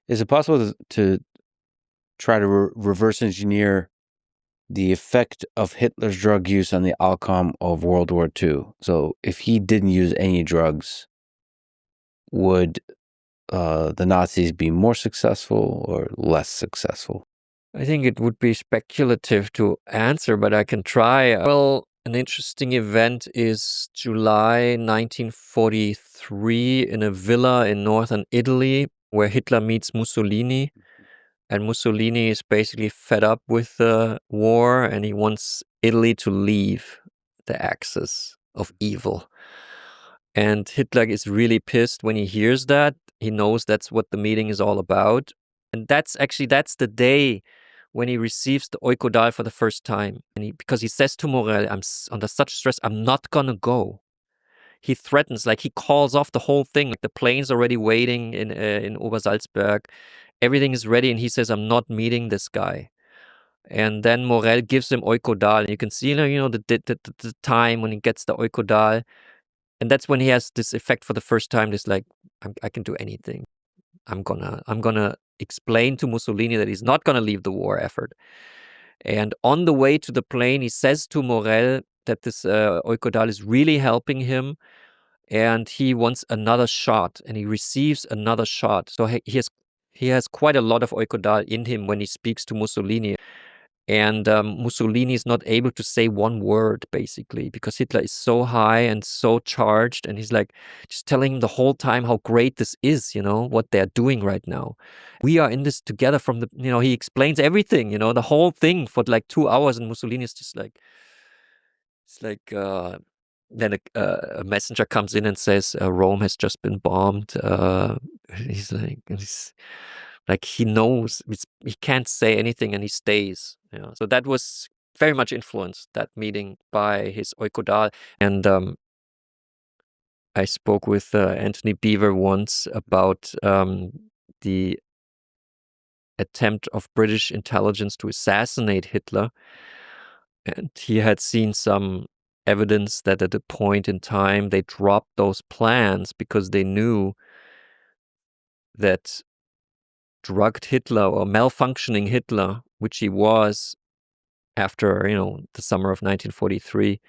Is it possible to try to reverse engineer the effect of Hitler's drug use on the outcome of World War II? So if he didn't use any drugs, would the Nazis be more successful or less successful? I think it would be speculative to answer, but I can try. Well, an interesting event is July 1943 in a villa in northern Italy where Hitler meets Mussolini. And Mussolini is basically fed up with the war and he wants Italy to leave the axis of evil. And Hitler is really pissed when he hears that. He knows that's what the meeting is all about. And that's the day when he receives the Eukodal for the first time. And because he says to Morel, I'm under such stress, I'm not going to go. He threatens, like he calls off the whole thing. Like the plane's already waiting in Obersalzberg. Everything is ready. And he says, I'm not meeting this guy. And then Morel gives him Eukodal. And you can see, the time when he gets the Eukodal. And that's when he has this effect for the first time. This like, I can do anything. I'm gonna explain to Mussolini that he's not gonna leave the war effort. And on the way to the plane, he says to Morel that this Eukodal is really helping him, and he wants another shot, and he receives another shot. So he has quite a lot of Eukodal in him when he speaks to Mussolini. And Mussolini is not able to say one word, basically, because Hitler is so high and so charged. And he's like just telling him the whole time how great this is, what they're doing right now. We are in this together from the, he explains everything, the whole thing for like 2 hours. And Mussolini is just like, it's like, then a messenger comes in and says, Rome has just been bombed. He's like, he knows he can't say anything and he stays. So that was very much influenced, that meeting, by his Eukodal. And I spoke with Anthony Beaver once about the attempt of British intelligence to assassinate Hitler. And he had seen some evidence that at a point in time they dropped those plans because they knew that drugged Hitler or malfunctioning Hitler, which he was after, the summer of 1943,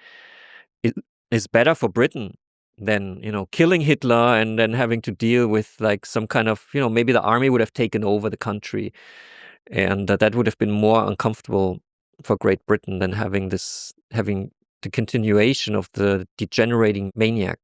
is better for Britain than, killing Hitler and then having to deal with like some kind of, maybe the army would have taken over the country, and that would have been more uncomfortable for Great Britain than having the continuation of the degenerating maniac.